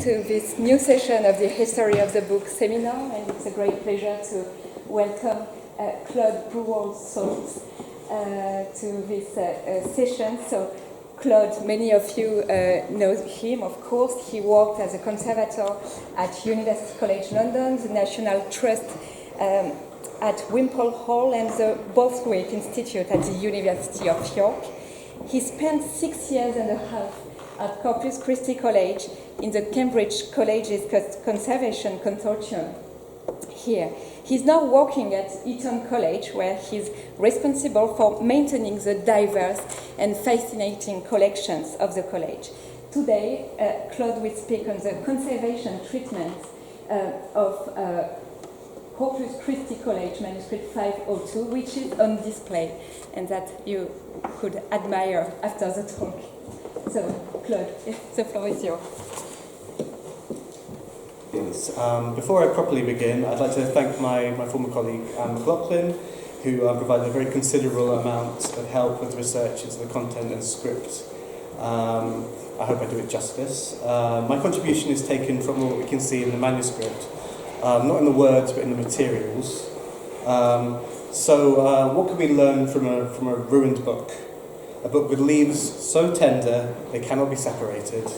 to this new session of the History of the Book seminar, and it's a great pleasure to welcome Claude Grewal-Sultze to this session. So Claude, many of you know him, of course. He worked as a conservator at University College London, the National Trust at Wimpole Hall, and the Borthwick Institute at the University of York. He spent 6 years and a half at Corpus Christi College in the Cambridge College's Conservation Consortium here. He's now working at Eton College, where he's responsible for maintaining the diverse and fascinating collections of the college. Today, Claude will speak on the conservation treatment of Corpus Christi College manuscript 502, which is on display and that you could admire after the talk. So, Claude, the floor is yours. Yes. Before I properly begin, I'd like to thank my former colleague Anne McLaughlin, who provided a very considerable amount of help with research into the content and script. I hope I do it justice. My contribution is taken from what we can see in the manuscript, not in the words but in the materials. So what can we learn from a ruined book? A book with leaves so tender they cannot be separated,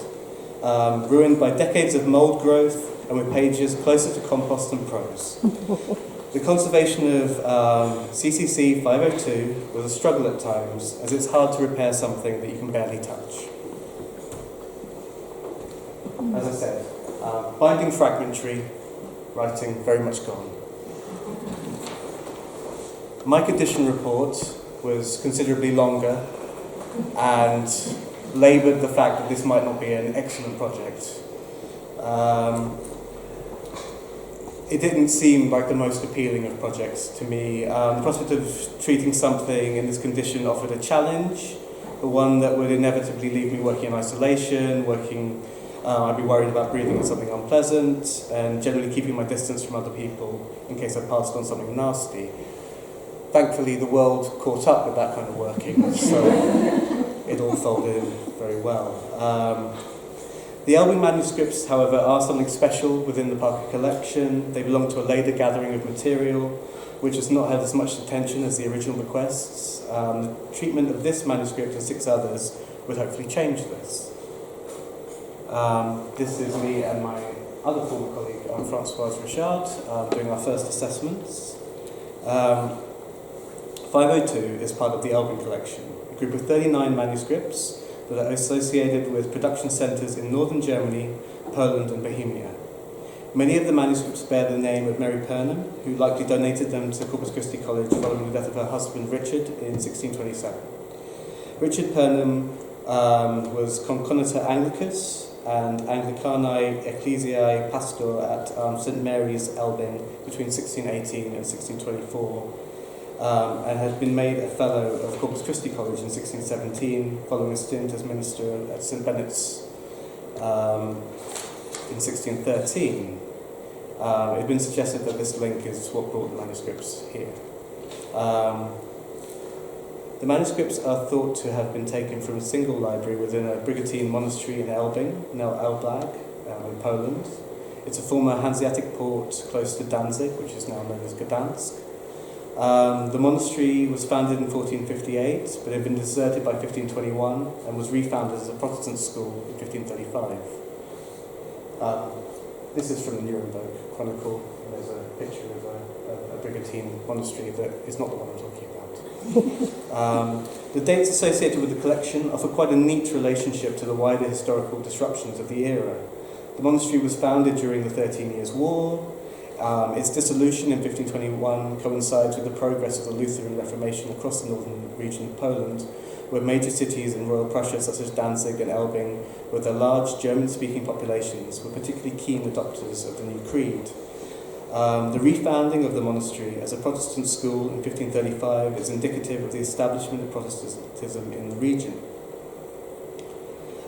ruined by decades of mould growth and with pages closer to compost than prose. The conservation of CCC 502 was a struggle at times, as it's hard to repair something that you can barely touch. As I said, binding fragmentary, writing very much gone. My condition report was considerably longer and laboured the fact that this might not be an excellent project. It didn't seem like the most appealing of projects to me. The prospect of treating something in this condition offered a challenge, but one that would inevitably leave me working in isolation, I'd be worried about breathing in something unpleasant, and generally keeping my distance from other people in case I passed on something nasty. Thankfully, the world caught up with that kind of working, so it all folded in very well. The Elbing manuscripts, however, are something special within the Parker collection. They belong to a later gathering of material, which has not had as much attention as the original bequests. The treatment of this manuscript and 6 others would hopefully change this. This is me and my other former colleague, Françoise Richard, doing our first assessments. 502 is part of the Elbing Collection, a group of 39 manuscripts that are associated with production centres in northern Germany, Poland and Bohemia. Many of the manuscripts bear the name of Mary Purnham, who likely donated them to Corpus Christi College following the death of her husband Richard in 1627. Richard Purnham was Conconator Anglicus and Anglicanae Ecclesiae Pastor at St Mary's, Elbing, between 1618 and 1624, and had been made a Fellow of Corpus Christi College in 1617, following a stint as minister at St Benet's in 1613. It had been suggested that this link is what brought the manuscripts here. The manuscripts are thought to have been taken from a single library within a Brigantine monastery in Elbing, now Elblag, in Poland. It's a former Hanseatic port close to Danzig, which is now known as Gdansk. The monastery was founded in 1458, but had been deserted by 1521 and was refounded as a Protestant school in 1535. This is from the Nuremberg Chronicle. There's a picture of a Brigantine monastery that is not the one I'm talking about. The dates associated with the collection offer quite a neat relationship to the wider historical disruptions of the era. The monastery was founded during the 13 Years' War. Its dissolution in 1521 coincides with the progress of the Lutheran Reformation across the northern region of Poland, where major cities in Royal Prussia such as Danzig and Elbing, with their large German-speaking populations, were particularly keen adopters of the new creed. The refounding of the monastery as a Protestant school in 1535 is indicative of the establishment of Protestantism in the region.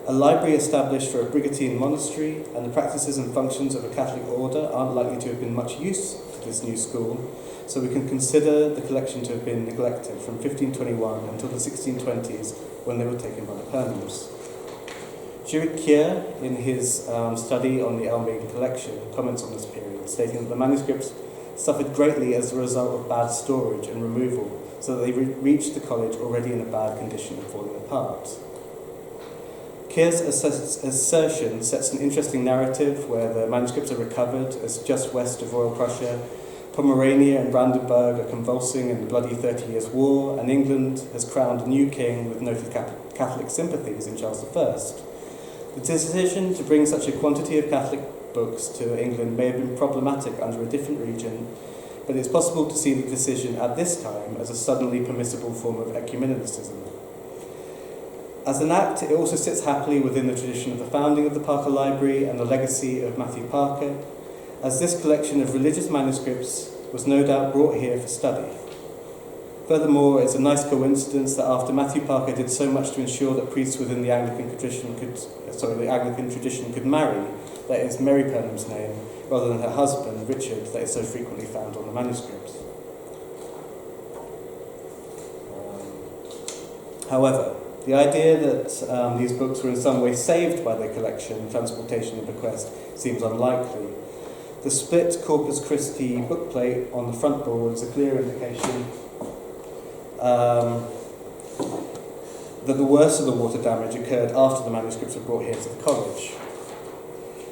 A library established for a Brigantine monastery and the practices and functions of a Catholic order aren't likely to have been much use to this new school, so we can consider the collection to have been neglected from 1521 until the 1620s, when they were taken by the Purnhams. Stuart Keir, in his study on the Elbing Collection, comments on this period, stating that the manuscripts suffered greatly as a result of bad storage and removal, so that they reached the college already in a bad condition and falling apart. Keir's assertion sets an interesting narrative where the manuscripts are recovered as just west of Royal Prussia, Pomerania and Brandenburg are convulsing in the bloody 30 Years' War, and England has crowned a new king with noted Catholic sympathies in Charles I. The decision to bring such a quantity of Catholic books to England may have been problematic under a different region, but it's possible to see the decision at this time as a suddenly permissible form of ecumenicism. As an act, it also sits happily within the tradition of the founding of the Parker Library and the legacy of Matthew Parker, as this collection of religious manuscripts was no doubt brought here for study. Furthermore, it's a nice coincidence that after Matthew Parker did so much to ensure that priests within the Anglican tradition could marry, that is Mary Purnham's name, rather than her husband, Richard, that is so frequently found on the manuscripts. However, the idea that these books were in some way saved by their collection, transportation and bequest seems unlikely. The split Corpus Christi bookplate on the front board is a clear indication that the worst of the water damage occurred after the manuscripts were brought here to the college.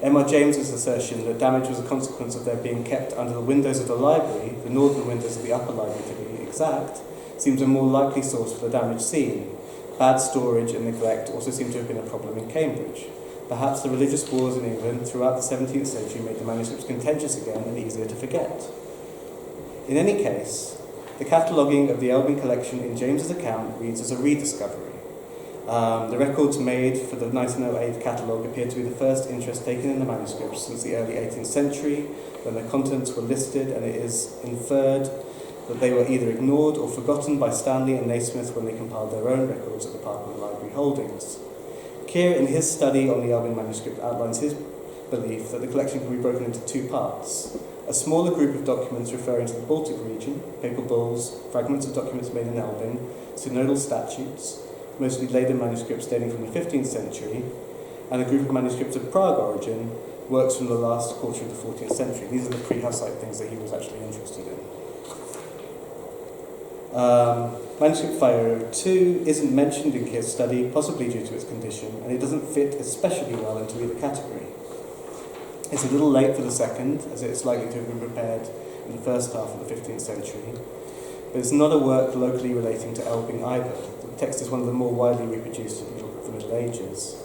M.R. James's assertion that damage was a consequence of their being kept under the windows of the library, the northern windows of the upper library to be exact, seems a more likely source for the damage seen. Bad storage and neglect also seem to have been a problem in Cambridge. Perhaps the religious wars in England throughout the 17th century made the manuscripts contentious again and easier to forget. In any case, the cataloguing of the Elbing Collection in James's account reads as a rediscovery. The records made for the 1908 catalogue appear to be the first interest taken in the manuscripts since the early 18th century, when their contents were listed, and it is inferred that they were either ignored or forgotten by Stanley and Naismith when they compiled their own records of the Parker Library holdings. Keir, in his study on the Elbing manuscript, outlines his belief that the collection can be broken into two parts. A smaller group of documents referring to the Baltic region, papal bulls, fragments of documents made in Elbing, synodal statutes, mostly later manuscripts dating from the 15th century, and a group of manuscripts of Prague origin, works from the last quarter of the 14th century. These are the pre-Hussite things that he was actually interested in. Manuscript 502 isn't mentioned in Keir's study, possibly due to its condition, and it doesn't fit especially well into either category. It's a little late for the second, as it is likely to have been prepared in the first half of the 15th century, but it's not a work locally relating to Elbing either. The text is one of the more widely reproduced in the Middle Ages.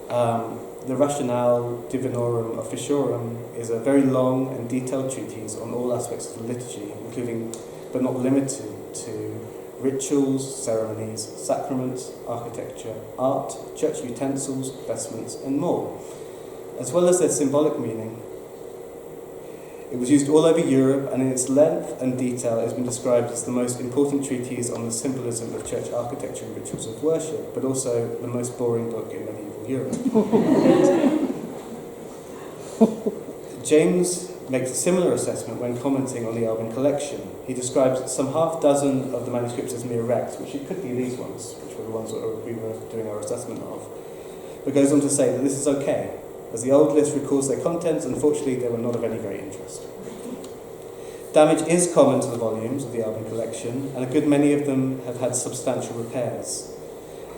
The Rationale Divinorum Officiorum is a very long and detailed treatise on all aspects of the liturgy, including, but not limited to, rituals, ceremonies, sacraments, architecture, art, church utensils, vestments, and more, as well as their symbolic meaning. It was used all over Europe, and in its length and detail it has been described as the most important treatise on the symbolism of church architecture and rituals of worship, but also the most boring book in medieval Europe. James makes a similar assessment when commenting on the Elbing Collection. He describes some half dozen of the manuscripts as mere wrecks, which it could be these ones, which were the ones that we were doing our assessment of, but goes on to say that this is okay, as the old list records their contents. Unfortunately, they were not of any great interest. Damage is common to the volumes of the Elbing Collection, and a good many of them have had substantial repairs.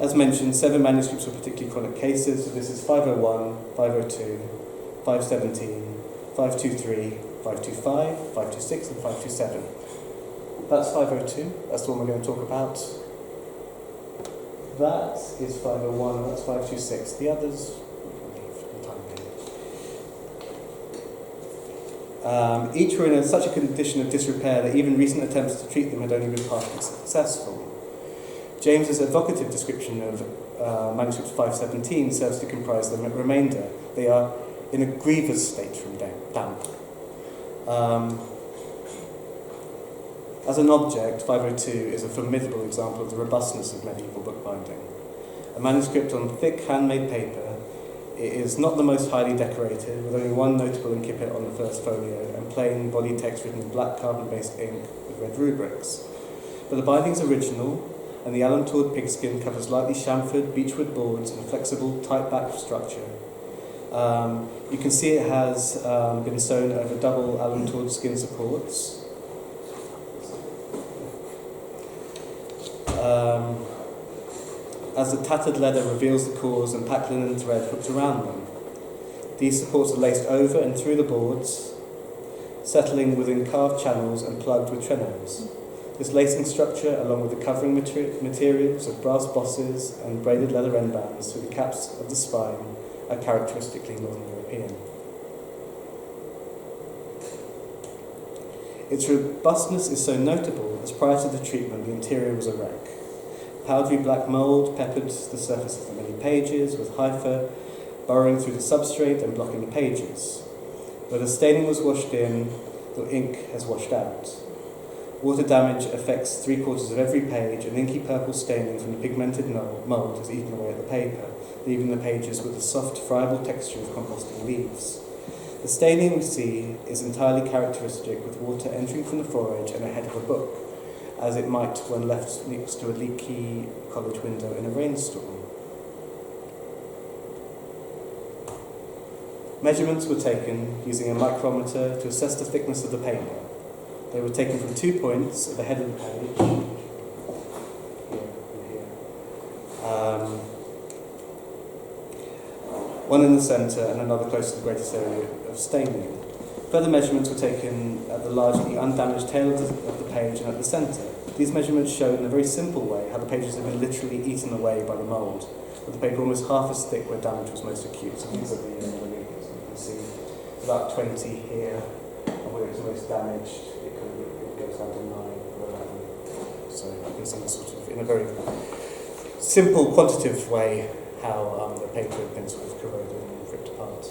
As mentioned, 7 manuscripts were particularly chronic cases, so this is 501, 502, 517, 523, 525, 526, and 527. That's 502, that's the one we're going to talk about. That is 501, and that's 526. The others, each were in such a condition of disrepair that even recent attempts to treat them had only been partially successful. James's evocative description of manuscript 517 serves to comprise the remainder. They are in a grievous state from damp. As an object, 502 is a formidable example of the robustness of medieval bookbinding. A manuscript on thick handmade paper, it is not the most highly decorated, with only one notable incipit on the first folio and plain body text written in black carbon-based ink with red rubrics. But the binding is original, and the alum-toured pigskin covers lightly chamfered beechwood boards and a flexible, tight-backed structure. You can see it has been sewn over double alum-toured skin supports. As the tattered leather reveals the cores and packed linen thread hooked around them. These supports are laced over and through the boards, settling within carved channels and plugged with trenails. This lacing structure, along with the covering materials of brass bosses and braided leather end bands through the caps of the spine, are characteristically Northern European. Its robustness is so notable as prior to the treatment the interior was a wreck. Powdery black mould peppered the surface of the many pages, with hypha burrowing through the substrate and blocking the pages. Where the staining was washed in, the ink has washed out. Water damage affects 3/4 of every page, and inky purple staining from the pigmented mould has eaten away at the paper, leaving the pages with the soft, friable texture of composting leaves. The staining we see is entirely characteristic, with water entering from the forage and ahead of a book, as it might when left next to a leaky college window in a rainstorm. Measurements were taken using a micrometer to assess the thickness of the paper. They were taken from 2 points at the head of the page, here and here. One in the centre and another close to the greatest area of staining. Further measurements were taken at the largely undamaged tail of the page and at the centre. These measurements showed in a very simple way how the pages had been literally eaten away by the mould, with the paper almost half as thick where damage was most acute. So these are the millimetres. You can see about 20 here, and where it's most damaged, it goes down to 9 or 11. So you can see sort of, in a very simple, quantitative way, how the paper had been sort of corroded and ripped apart.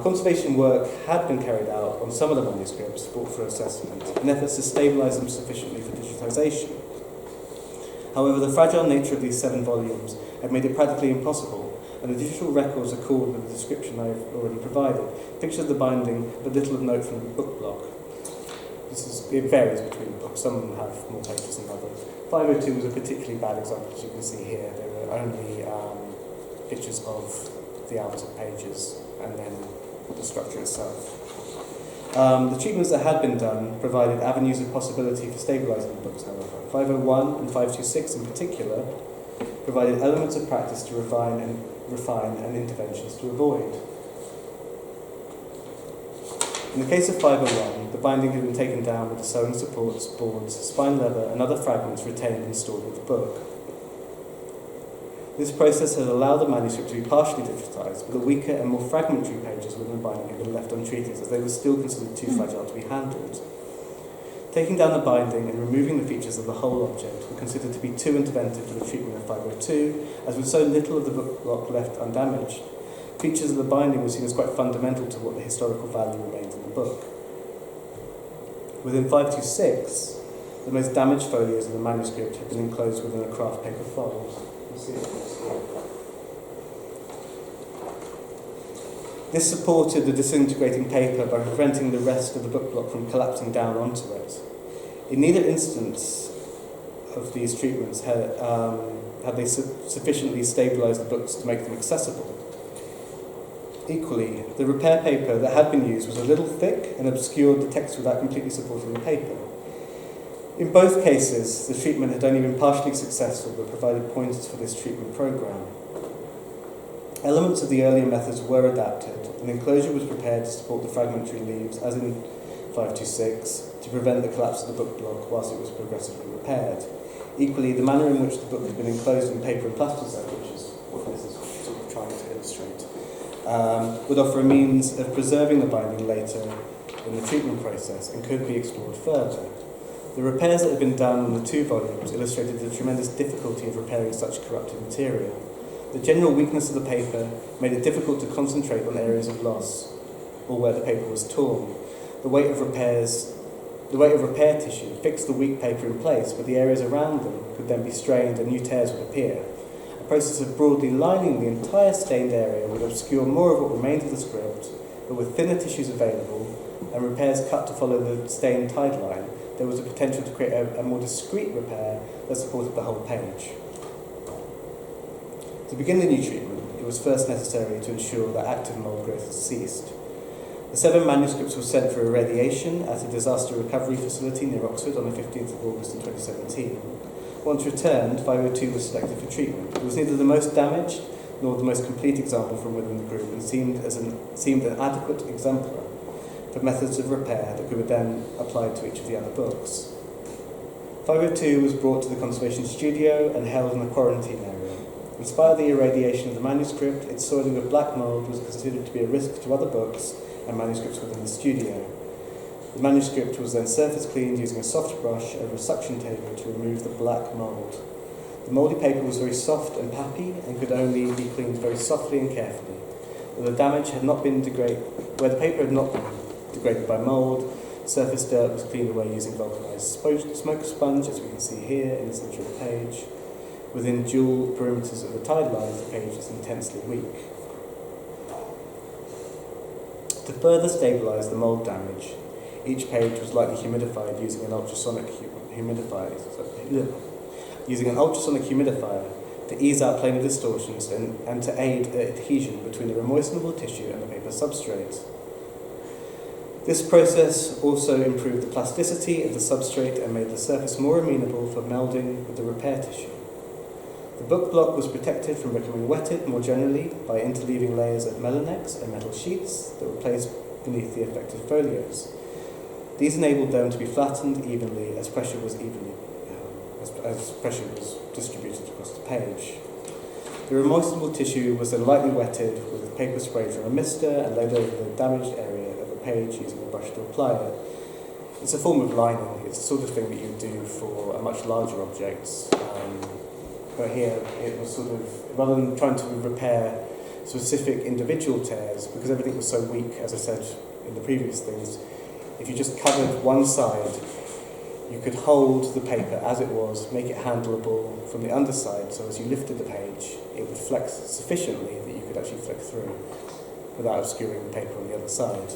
Conservation work had been carried out on some of the manuscripts brought for assessment in efforts to stabilise them sufficiently for digitisation. However, the fragile nature of these 7 volumes had made it practically impossible, and the digital records accord with the description I have already provided. Pictures of the binding, but little of note from the book block. It varies between books, some have more pages than others. 502 was a particularly bad example, as you can see here. There were only pictures of the outer pages and then the structure itself. The treatments that had been done provided avenues of possibility for stabilising the books, however. 501 and 526 in particular provided elements of practice to refine and interventions to avoid. In the case of 501, the binding had been taken down with the sewing supports, boards, spine leather and other fragments retained and stored with the book. This process had allowed the manuscript to be partially digitised, but the weaker and more fragmentary pages within the binding had been left untreated, as they were still considered too fragile to be handled. Taking down the binding and removing the features of the whole object were considered to be too interventive for the treatment of 502, as with so little of the book block left undamaged, features of the binding were seen as quite fundamental to what the historical value remained in the book. Within 526, the most damaged folios of the manuscript had been enclosed within a craft paper fold. This supported the disintegrating paper by preventing the rest of the book block from collapsing down onto it. In neither instance of these treatments had they sufficiently stabilised the books to make them accessible. Equally, the repair paper that had been used was a little thick and obscured the text without completely supporting the paper. In both cases, the treatment had only been partially successful, but provided pointers for this treatment programme. Elements of the earlier methods were adapted. An enclosure was prepared to support the fragmentary leaves, as in 526, to prevent the collapse of the book block whilst it was progressively repaired. Equally, the manner in which the book had been enclosed in paper and plasticine, which is what this is sort of trying to illustrate, would offer a means of preserving the binding later in the treatment process and could be explored further. The repairs that had been done on the 2 volumes illustrated the tremendous difficulty of repairing such corrupted material. The general weakness of the paper made it difficult to concentrate on areas of loss or where the paper was torn. The weight of repair tissue fixed the weak paper in place, but the areas around them could then be strained and new tears would appear. A process of broadly lining the entire stained area would obscure more of what remained of the script, but with thinner tissues available and repairs cut to follow the stained tide line, there was a potential to create a more discrete repair that supported the whole page. To begin the new treatment, it was first necessary to ensure that active mould growth ceased. The 7 manuscripts were sent for irradiation at a disaster recovery facility near Oxford on the 15th of August in 2017. Once returned, Fibre I was selected for treatment. It was neither the most damaged nor the most complete example from within the group, and seemed an adequate exemplar for methods of repair that could be then applied to each of the other books. Fibre I was brought to the conservation studio and held in a quarantine area. In spite of the irradiation of the manuscript, its soiling with black mould was considered to be a risk to other books and manuscripts within the studio. The manuscript was then surface cleaned using a soft brush over a suction table to remove the black mould. The mouldy paper was very soft and pappy and could only be cleaned very softly and carefully. Where the paper had not been degraded by mould, surface dirt was cleaned away using vulcanized smoke sponge, as we can see here in the centre of the page. Within dual perimeters of the tide lines, the page is intensely weak. To further stabilise the mould damage, each page was lightly humidified using an ultrasonic humidifier to ease out planar distortions and to aid adhesion between the remoistenable tissue and the paper substrate. This process also improved the plasticity of the substrate and made the surface more amenable for melding with the repair tissue. The book block was protected from becoming wetted more generally by interleaving layers of Melanex and metal sheets that were placed beneath the affected folios. These enabled them to be flattened evenly as pressure was distributed across the page. The remoistenable tissue was then lightly wetted with paper sprayed from a mister and laid over the damaged area of the page using a brush to apply it. It's a form of lining. It's the sort of thing that you do for a much larger objects. But here it was sort of, rather than trying to repair specific individual tears, because everything was so weak, as I said in the previous things, if you just covered one side, you could hold the paper as it was, make it handleable from the underside, so as you lifted the page, it would flex sufficiently that you could actually flick through without obscuring the paper on the other side.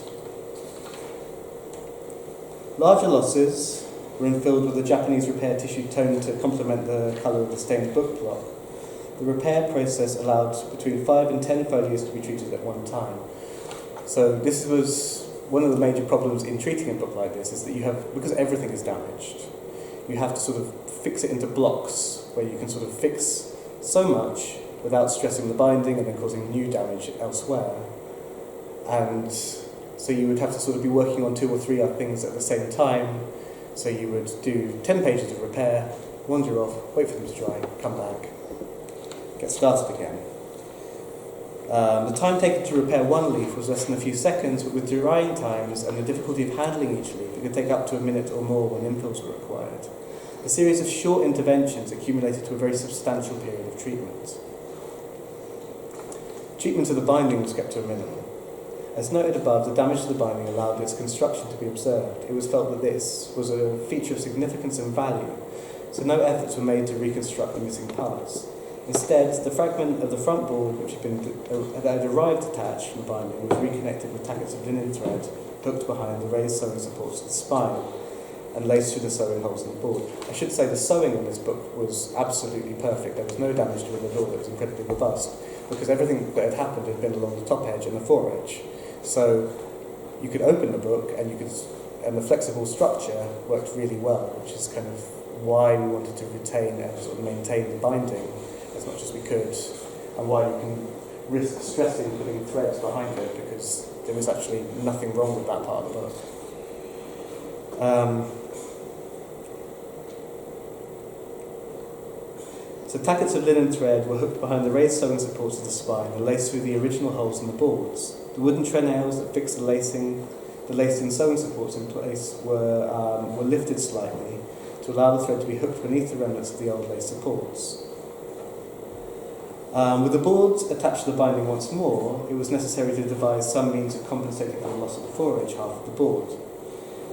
Larger losses were infilled with the Japanese repair tissue toned to complement the colour of the stained book block. The repair process allowed between 5 and 10 folios to be treated at one time. So this was one of the major problems in treating a book like this, is that you have, because everything is damaged, you have to sort of fix it into blocks where you can sort of fix so much without stressing the binding and then causing new damage elsewhere. And so you would have to sort of be working on 2 or 3 other things at the same time. So you would do 10 pages of repair, wander off, wait for them to dry, come back, get started again. The time taken to repair one leaf was less than a few seconds, but with drying times and the difficulty of handling each leaf, it could take up to a minute or more when infills were required. A series of short interventions accumulated to a very substantial period of treatment. Treatment of the binding was kept to a minimum. As noted above, the damage to the binding allowed its construction to be observed. It was felt that this was a feature of significance and value, so no efforts were made to reconstruct the missing parts. Instead, the fragment of the front board, which had arrived attached from the binding, was reconnected with tackets of linen thread hooked behind the raised sewing supports of the spine and laced through the sewing holes in the board. I should say the sewing in this book was absolutely perfect. There was no damage to it at all. It was incredibly robust, because everything that had happened had been along the top edge and the fore edge. So you could open the book and the flexible structure worked really well, which is kind of why we wanted to retain and sort of maintain the binding as much as we could, and why you can risk stressing putting threads behind it, because there was actually nothing wrong with that part of the book. So tackets of linen thread were hooked behind the raised sewing supports of the spine and laced through the original holes in the boards. The wooden trenails that fixed the laced-in sewing supports in place were lifted slightly to allow the thread to be hooked beneath the remnants of the old lace supports. With the boards attached to the binding once more, it was necessary to devise some means of compensating for the loss of the fore-edge half of the board.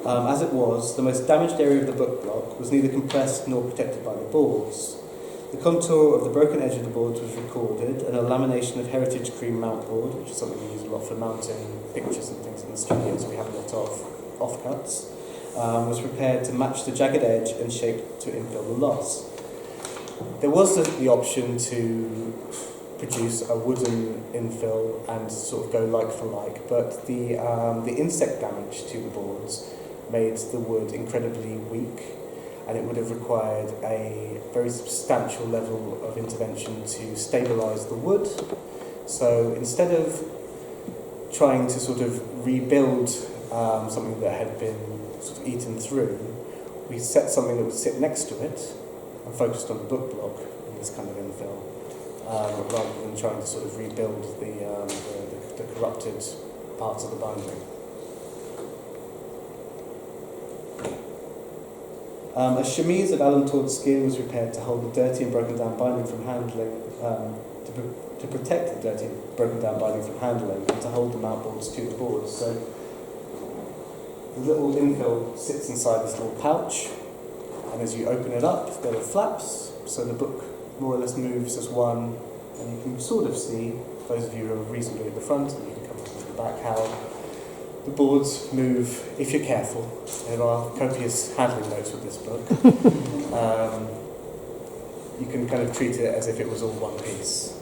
As it was, the most damaged area of the book block was neither compressed nor protected by the boards. The contour of the broken edge of the boards was recorded, and a lamination of heritage cream mount board, which is something we use a lot for mounting pictures and things in the studio, so we have a lot of offcuts, was prepared to match the jagged edge and shape to infill the loss. There was the option to produce a wooden infill and sort of go like for like, but the insect damage to the boards made the wood incredibly weak, and it would have required a very substantial level of intervention to stabilise the wood. So instead of trying to sort of rebuild something that had been sort of eaten through, we set something that would sit next to it and focused on the book block in this kind of infill, rather than trying to sort of rebuild the corrupted parts of the binding. A chemise of alum-tored skin was prepared to hold the dirty and broken down binding from handling, to protect the dirty and broken down binding from handling, and to hold the mountboards to the boards. So the little infill sits inside this little pouch, and as you open it up, there are flaps, so the book more or less moves as one, and you can sort of see, those of you who are reasonably at the front, and you can come up to the back, how the boards move, if you're careful. There are copious handling notes with this book. You can kind of treat it as if it was all one piece.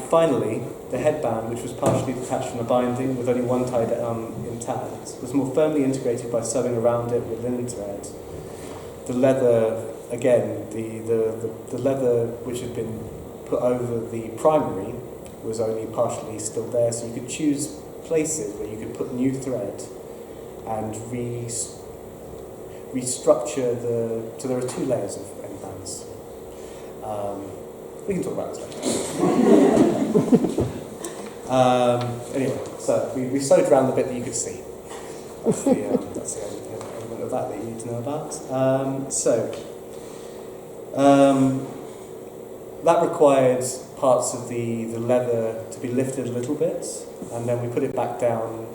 Finally, the headband, which was partially detached from the binding with only one tie intact, was more firmly integrated by sewing around it with linen thread. The leather, again, the leather which had been put over the primary was only partially still there, so you could choose places where you could put new thread and restructure so there are two layers of headbands. We can talk about this later. Anyway, so we sewed around the bit that you could see. That's the element of that you need to know about. That required parts of the leather to be lifted a little bit, and then we put it back down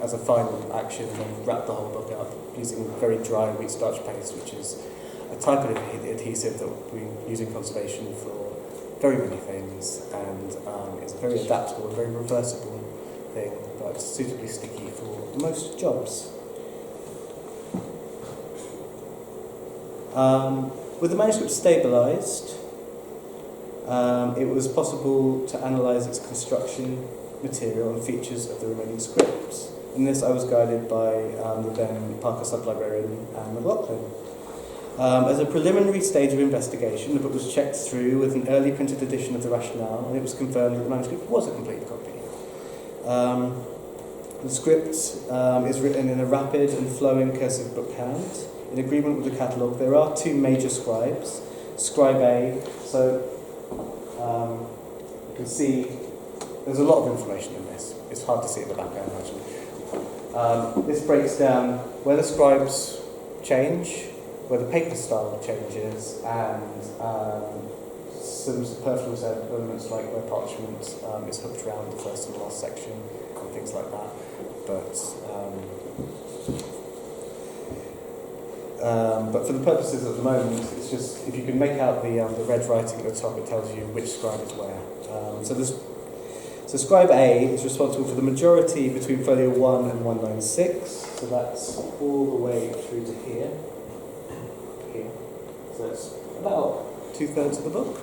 as a final action, and then wrapped the whole book up using very dry wheat starch paste, which is a type of adhesive that we use in conservation for very many things, and it's a very adaptable, very reversible thing, but suitably sticky for most jobs. With the manuscript stabilised, it was possible to analyse its construction, material and features of the remaining scripts. In this I was guided by the then Parker sub-librarian Anne McLaughlin. As a preliminary stage of investigation, the book was checked through with an early printed edition of the Rationale, and it was confirmed that the manuscript was a complete copy. The script is written in a rapid and flowing cursive book hand. In agreement with the catalogue, there are two major scribes. Scribe A, so you can see there's a lot of information in this. It's hard to see in the background, actually. This breaks down where the scribes change, where the paper style changes, and some superfluous elements like where parchment is hooked around the first and last section and things like that. But for the purposes of the moment, it's just if you can make out the red writing at the top, it tells you which scribe is where. So scribe A is responsible for the majority between folio 1 and 196, so that's all the way through to here. So it's about 2/3 of the book.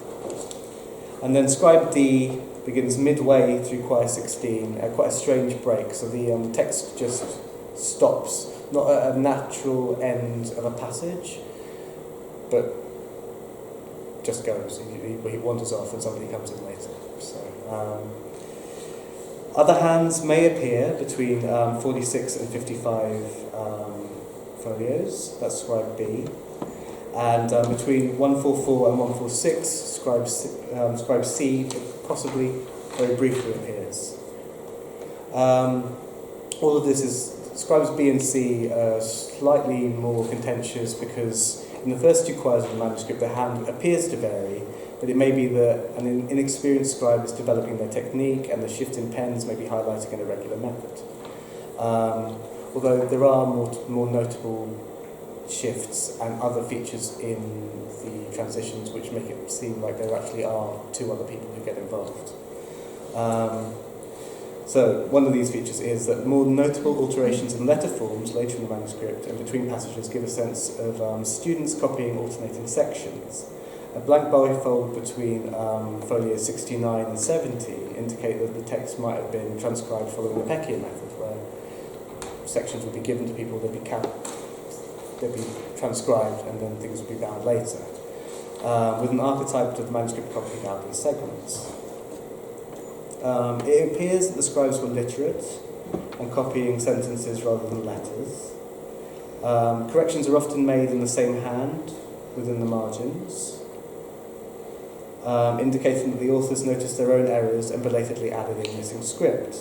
And then scribe D begins midway through quire 16, quite a strange break, so the text just stops, not at a natural end of a passage, but just goes. He wanders off and somebody comes in later. So, other hands may appear between 46 and 55 folios, that's scribe B. And between 144 and 146, scribe C possibly very briefly appears. All of this is, scribes B and C are slightly more contentious because in the first two quires of the manuscript the hand appears to vary, but it may be that an inexperienced scribe is developing their technique and the shift in pens may be highlighting an irregular method. Although there are more notable shifts and other features in the transitions which make it seem like there actually are two other people who get involved. So one of these features is that more notable alterations in letter forms later in the manuscript and between passages give a sense of students copying alternating sections. A blank bifold between folio 69 and 70 indicate that the text might have been transcribed following the Peckian method, where sections would be given to people, they'd be transcribed, and then things would be bound later, with an archetype of the manuscript copied out in segments. It appears that the scribes were literate and copying sentences rather than letters. Corrections are often made in the same hand within the margins, indicating that the authors noticed their own errors and belatedly added in missing script.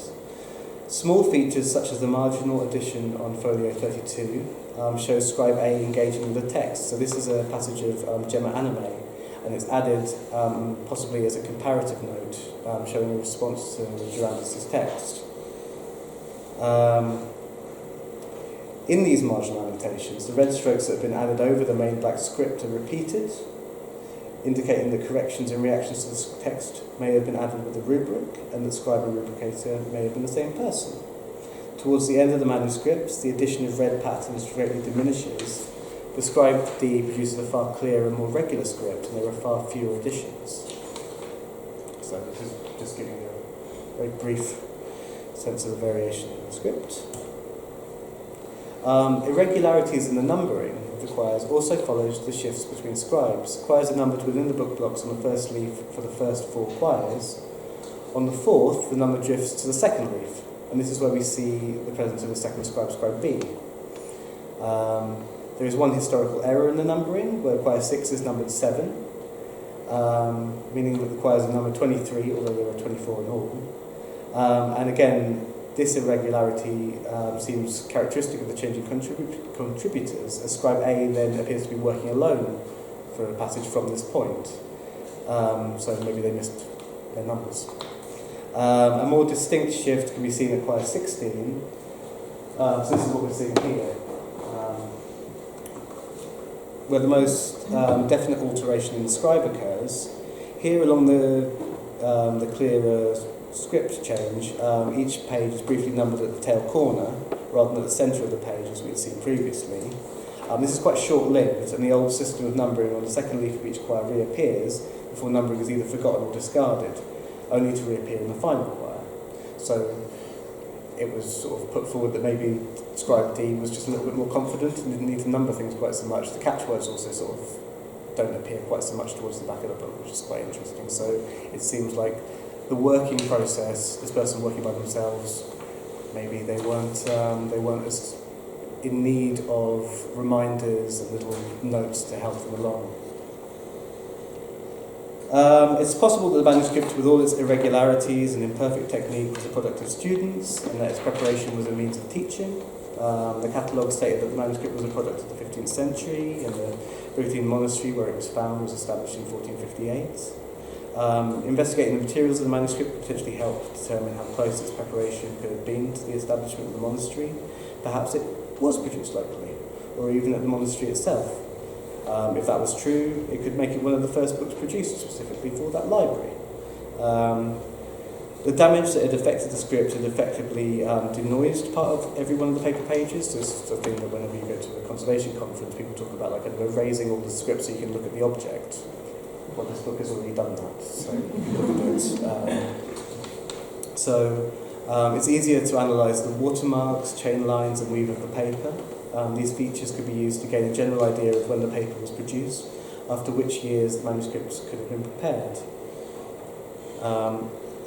Small features such as the marginal addition on folio 32 shows scribe A engaging with the text. So this is a passage of Gemma Anime, and it's added possibly as a comparative note, showing a response to Durandus' text. In these marginal annotations, the red strokes that have been added over the main black script are repeated, indicating that corrections and reactions to the text may have been added with a rubric, and that scribe and rubricator may have been the same person. Towards the end of the manuscripts, the addition of red patterns greatly diminishes. The scribe D produces a far clearer and more regular script, and there are far fewer additions. So this is just giving you a very brief sense of the variation in the script. Irregularities in the numbering of the quires also follows the shifts between scribes. Quires are numbered within the book blocks on the first leaf for the first 4 quires. On the 4th, the number drifts to the second leaf, and this is where we see the presence of the second scribe, scribe B. There is one historical error in the numbering, where quire 6 is numbered 7, meaning that the quires are numbered 23, although there are 24 in all. And again, this irregularity seems characteristic of the changing contributors, as scribe A then appears to be working alone for a passage from this point. So maybe they missed their numbers. A more distinct shift can be seen at quire 16. So this is what we're seeing here, where the most definite alteration in the scribe occurs. Here along the clearer script change, each page is briefly numbered at the tail corner rather than at the centre of the page as we had seen previously. This is quite short-lived, and the old system of numbering on the second leaf of each quire reappears before numbering is either forgotten or discarded, only to reappear in the final quire. So it was sort of put forward that maybe scribe D was just a little bit more confident and didn't need to number things quite so much. The catchwords also sort of don't appear quite so much towards the back of the book, which is quite interesting. So it seems like the working process, this person working by themselves, maybe they weren't as in need of reminders and little notes to help them along. It's possible that the manuscript, with all its irregularities and imperfect technique, was a product of students, and that its preparation was a means of teaching. The catalogue stated that the manuscript was a product of the 15th century, and the Brigantine monastery where it was found was established in 1458. Investigating the materials of the manuscript potentially helped determine how close its preparation could have been to the establishment of the monastery. Perhaps it was produced locally, or even at the monastery itself. If that was true, it could make it one of the first books produced specifically for that library. The damage that had affected the script had effectively denoised part of every one of the paper pages. This is the thing that whenever you go to a conservation conference, people talk about like erasing all the script so you can look at the object. Well, this book has already done that, so you can do it. It's easier to analyse the watermarks, chain lines and weave of the paper. These features could be used to gain a general idea of when the paper was produced, after which years the manuscripts could have been prepared.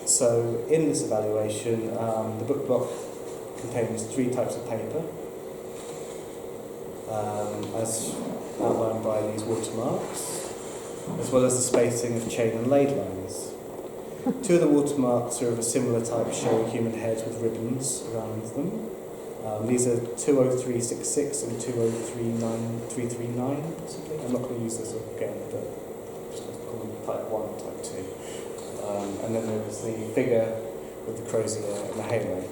So in this evaluation, the book block contains 3 types of paper, as outlined by these watermarks, as well as the spacing of chain and laid lines. 2 of the watermarks are of a similar type, showing human heads with ribbons around them. These are 20366 and 203939, possibly. I'm not going to use this again, but just call them type 1 and type 2. And then there is the figure with the crozier and the halo.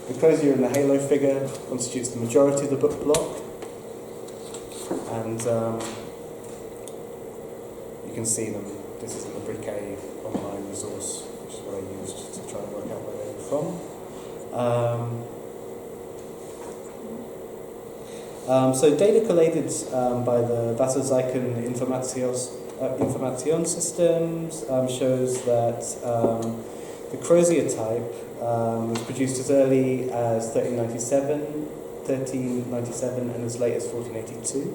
The crozier and the halo figure constitutes the majority of the book block, and you can see them. This is in the Briquet online resource. which is what I used to try and work out where they were from. So data collated by the Wasserzeichen Information systems shows that the Crozier type was produced as early as 1397 and as late as 1482.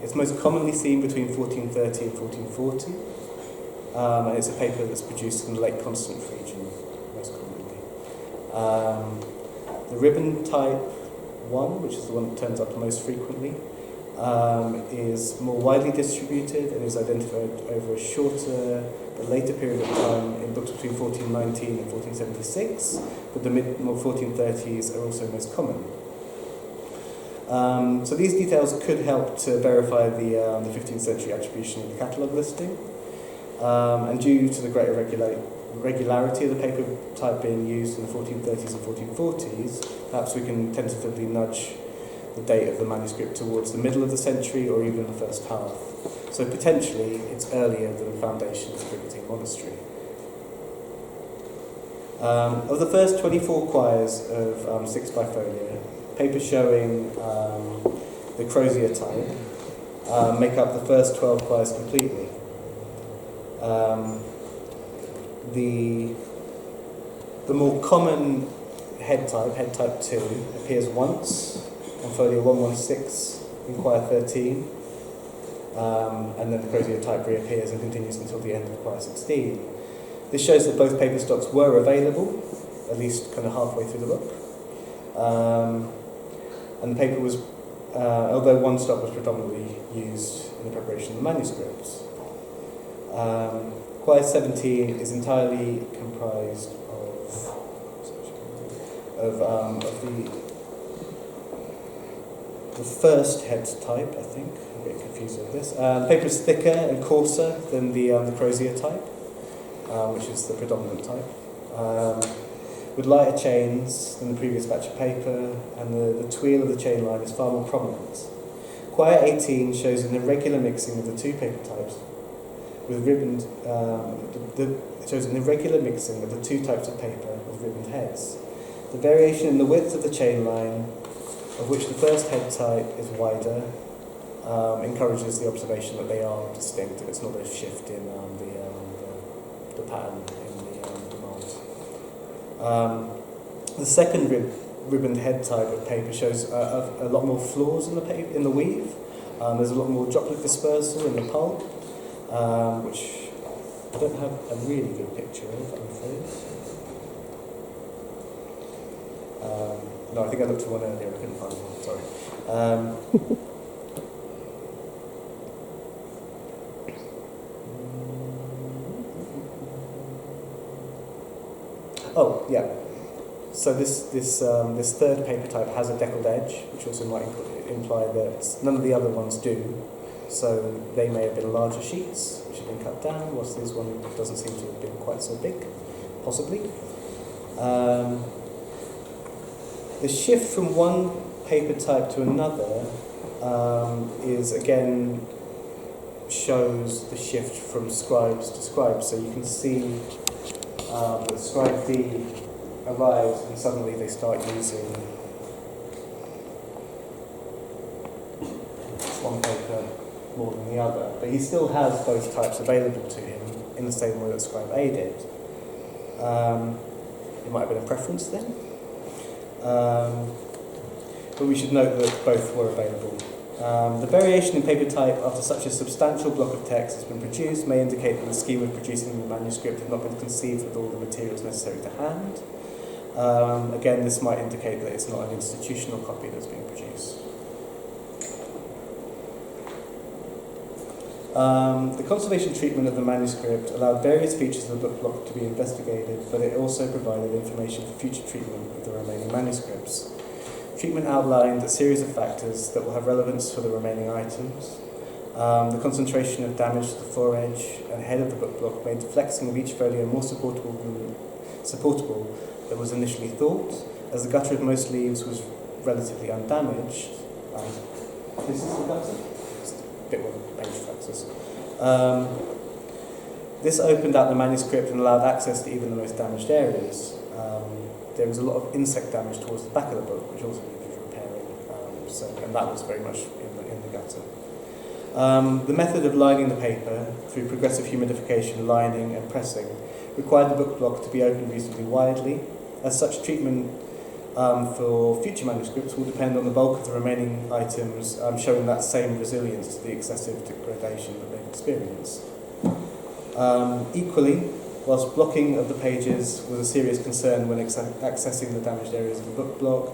It's most commonly seen between 1430 and 1440, and it's a paper that's produced in the Lake Constance region most commonly. The ribbon type 1, which is the one that turns up most frequently, is more widely distributed and is identified over a shorter but later period of time in books between 1419 and 1476, but the mid-1430s are also most common. So these details could help to verify the 15th century attribution of the catalogue listing, and due to the greater regularity of the paper type being used in the 1430s and 1440s, perhaps we can tentatively nudge the date of the manuscript towards the middle of the century or even the first half. So potentially it's earlier than the foundations of Brigantine Monastery. Of the first 24 quires of 6 bifolia, papers showing the Crozier type make up the first 12 quires completely. The more common head type 2, appears once on folio 116 in quire 13, and then the Crozier type reappears and continues until the end of quire 16. This shows that both paper stocks were available, at least kind of halfway through the book. And the paper was, although one stock was predominantly used in the preparation of the manuscripts. Quire 17 is entirely comprised of the first head type, I think. I'm getting confused with this. The paper is thicker and coarser than the Crozier type, which is the predominant type, with lighter chains than the previous batch of paper, and the tweel of the chain line is far more prominent. Quire 18 shows an irregular mixing of the two paper types, with ribboned. It shows an irregular mixing of the two types of paper with ribboned heads. The variation in the width of the chain line, of which the first head type is wider, encourages the observation that they are distinct. It's not a shift in the pattern in the mould. The second ribboned head type of paper shows a lot more flaws in the weave. There's a lot more droplet dispersal in the pulp, which I don't have a really good picture of, I'm afraid. No, I think I looked for one earlier, I couldn't find one, sorry. Oh, yeah. So this third paper type has a deckled edge, which also might imply that none of the other ones do. So they may have been larger sheets, which have been cut down, whilst this one doesn't seem to have been quite so big, possibly. The shift from one paper type to another is again shows the shift from scribes to scribes. So you can see that scribe D arrives and suddenly they start using one paper more than the other. But he still has both types available to him in the same way that scribe A did. It might have been a preference then. But we should note that both were available. The variation in paper type after such a substantial block of text has been produced may indicate that the scheme of producing the manuscript had not been conceived with all the materials necessary to hand. Again, this might indicate that it's not an institutional copy that's being produced. The conservation treatment of the manuscript allowed various features of the book block to be investigated, but it also provided information for future treatment of the remaining manuscripts. Treatment outlined a series of factors that will have relevance for the remaining items. The concentration of damage to the foredge and head of the book block made the flexing of each folio more supportable than was initially thought, as the gutter of most leaves was relatively undamaged. This is the gutter? Just a bit more page flexes. This opened out the manuscript and allowed access to even the most damaged areas. There was a lot of insect damage towards the back of the book, which also needed repairing, and that was very much in the gutter. The method of lining the paper through progressive humidification, lining and pressing required the book block to be opened reasonably widely. As such, treatment for future manuscripts will depend on the bulk of the remaining items showing that same resilience to the excessive degradation that they've experienced. Equally, whilst blocking of the pages was a serious concern when accessing the damaged areas of the book block,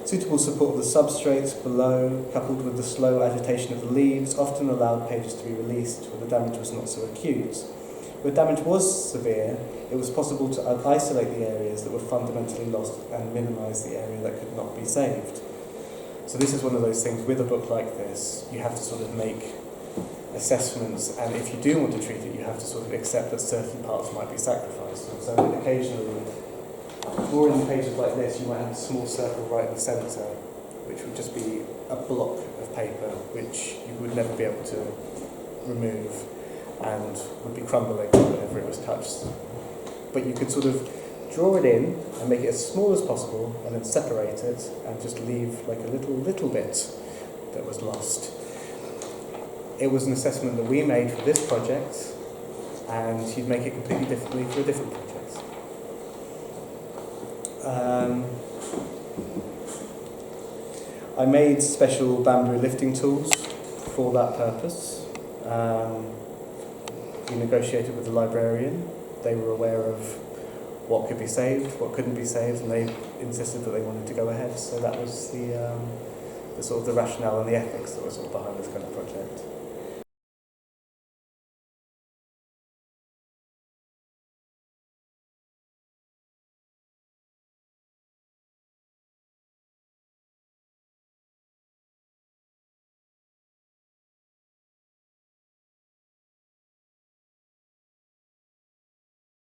suitable support of the substrate below, coupled with the slow agitation of the leaves, often allowed pages to be released when the damage was not so acute. Where damage was severe, it was possible to isolate the areas that were fundamentally lost and minimise the area that could not be saved. So this is one of those things, with a book like this, you have to sort of make assessments, and if you do want to treat it, you have to sort of accept that certain parts might be sacrificed. So occasionally, more in pages like this, you might have a small circle right in the centre, which would just be a block of paper which you would never be able to remove and would be crumbling whenever it was touched. But you could sort of draw it in and make it as small as possible and then separate it and just leave like a little bit that was lost. It was an assessment that we made for this project, and you'd make it completely differently for a different project. I made special bamboo lifting tools for that purpose. We negotiated with the librarian. They were aware of what could be saved, what couldn't be saved, and they insisted that they wanted to go ahead. So that was the sort of the rationale and the ethics that was sort of behind this kind of project.